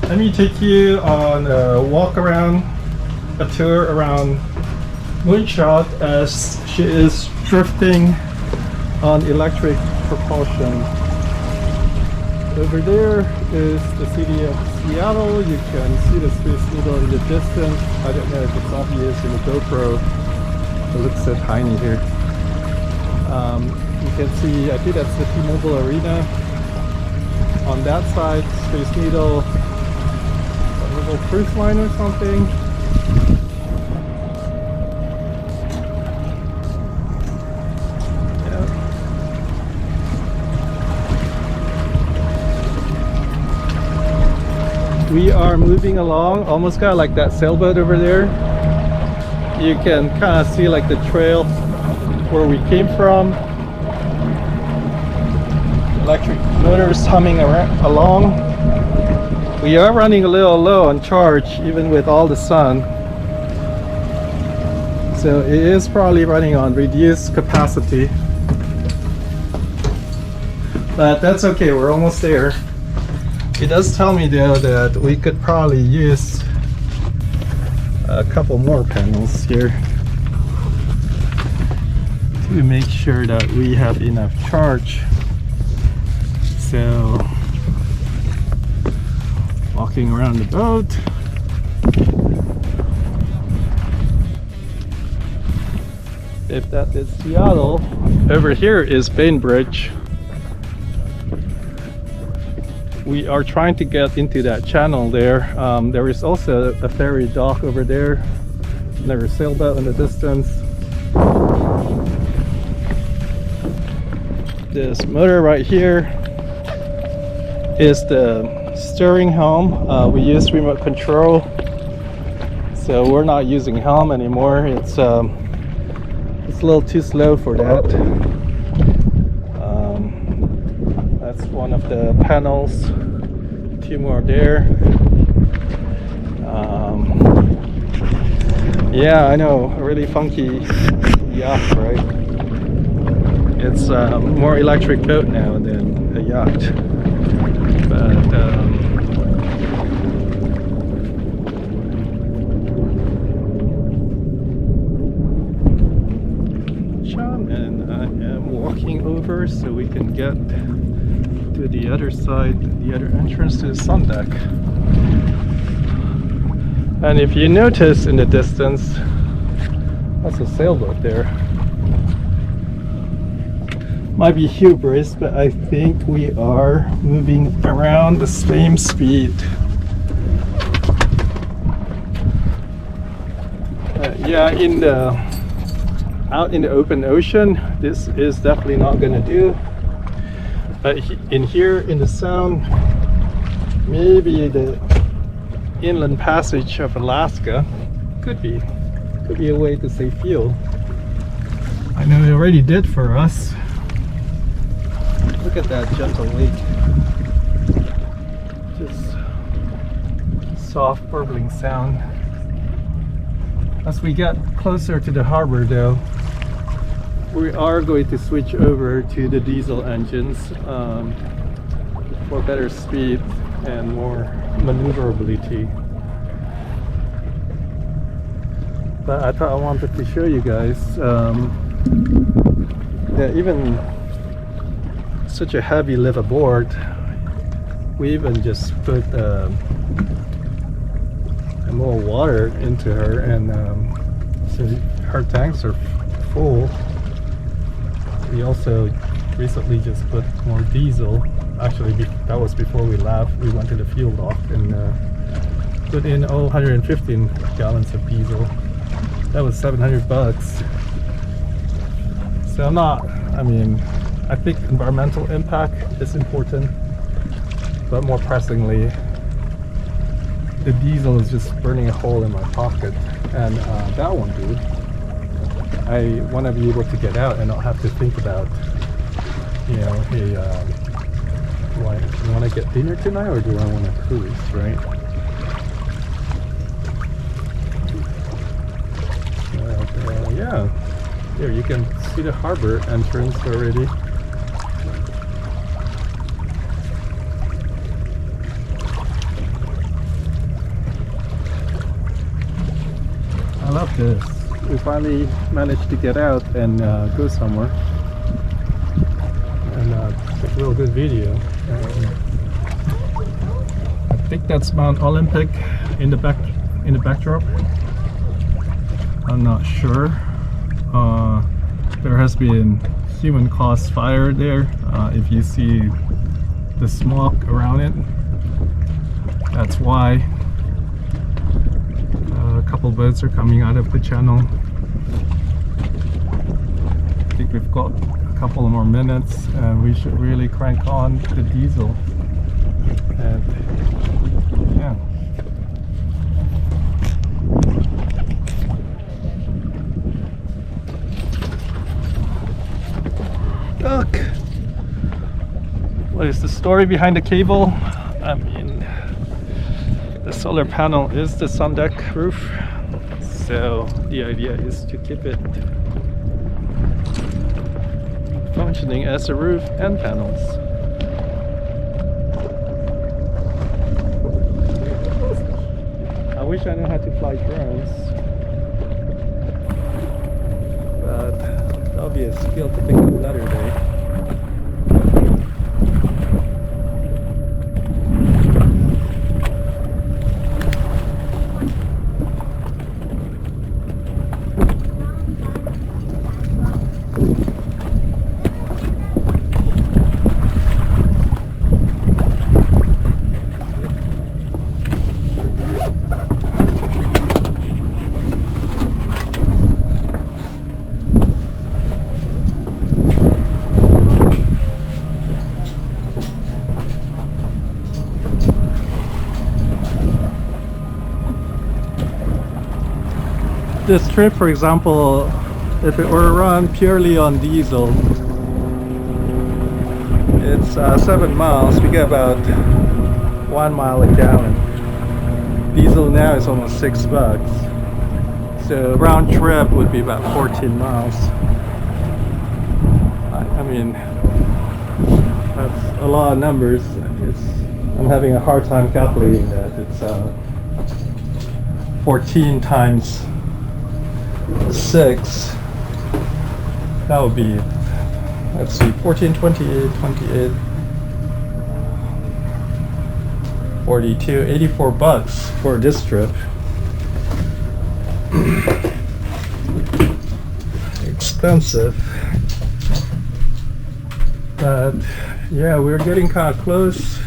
Let me take you on a walk around, a tour around Moonshot as she is drifting on electric propulsion. Over there is the city of Seattle. You can see the Space Needle in the distance. I don't know if it's obvious in the GoPro. It looks so tiny here. You can see, I think that's the T-Mobile Arena. On that side, Space Needle, a little cruise line or something. We are moving along, almost kind of like that sailboat over there. You can kind of see like the trail where we came from. Electric motors humming along. We are running a little low on charge even with all the sun. So it is probably running on reduced capacity. But that's okay, we're almost there. It does tell me though that we could probably use a couple more panels here to make sure that we have enough charge. So walking around the boat, if that is Seattle, over here is Bainbridge. We are trying to get into that channel there. There is also a ferry dock over there. Another sailboat in the distance. This motor right here is the steering helm. We use remote control, so we're not using helm anymore. It's a little too slow for that. That's one of the panels. Two more there. Yeah, I know, a really funky yacht, right? It's more electric boat now than a yacht. But John and I am walking over so we can get to the other side, the other entrance to the sun deck. And if you notice in the distance, that's a sailboat there. Might be hubris, but I think we are moving around the same speed. Yeah, out in the open ocean, this is definitely not gonna do. But in here in the Sound, maybe the inland passage of Alaska could be a way to save fuel. I know it already did for us. Look at that gentle lake. Just soft burbling sound. As we get closer to the harbor though, we are going to switch over to the diesel engines for better speed and more maneuverability. But I thought I wanted to show you guys that even such a heavy live aboard, we even just put more water into her, and so her tanks are full. We also recently just put more diesel. Actually, that was before we left. We went to the fuel dock and put in 115 gallons of diesel. That was $700. So I think environmental impact is important, but more pressingly, the diesel is just burning a hole in my pocket, and that won't do. I want to be able to get out and not have to think about, hey, do I want to get dinner tonight or do I want to cruise, right? Yeah, here you can see the harbor entrance already. like this. We finally managed to get out and go somewhere and take a real good video. I think that's Mount Olympic in the backdrop. I'm not sure. There has been human-caused fire there. If you see the smoke around it, that's why. A couple boats are coming out of the channel. I think we've got a couple more minutes and we should really crank on the diesel. And yeah. Look! What is the story behind the cable? I mean, the solar panel is the sun deck roof, so the idea is to keep it functioning as a roof and panels. I wish I knew how to fly drones, but that'll be a skill to pick up another day. This trip, for example, if it were run purely on diesel, it's 7 miles. We get about 1 mile a gallon. Diesel now is almost $6, so round trip would be about 14 miles. I mean, that's a lot of numbers. I'm having a hard time calculating that. It's 14 times 6, that would be, let's see, 14, 28, 28, 42, $84 for this trip. Expensive, but yeah, we're getting kind of close.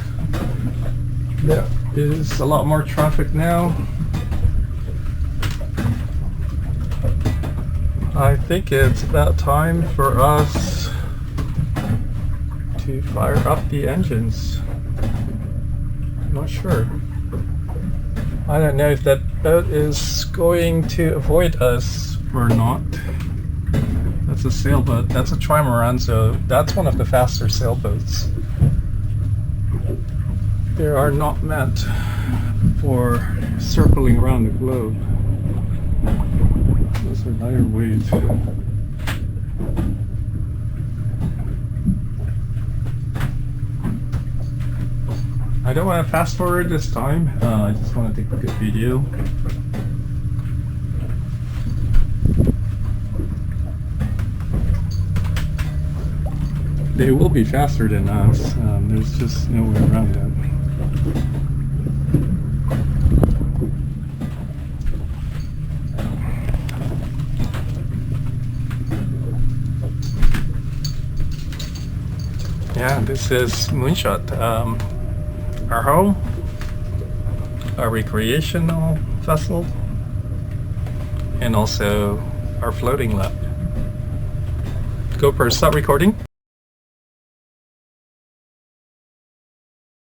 There is a lot more traffic now. I think it's about time for us to fire up the engines. I'm not sure. I don't know if that boat is going to avoid us or not. That's a sailboat. That's a trimaran, so that's one of the faster sailboats. They are not meant for circling around the globe. Those are lighter weight. I don't want to fast forward this time. I just want to take a good video. They will be faster than us. There's just no way around that. Yeah, this is Moonshot, our home, our recreational vessel, and also our floating lab. GoPro, stop recording.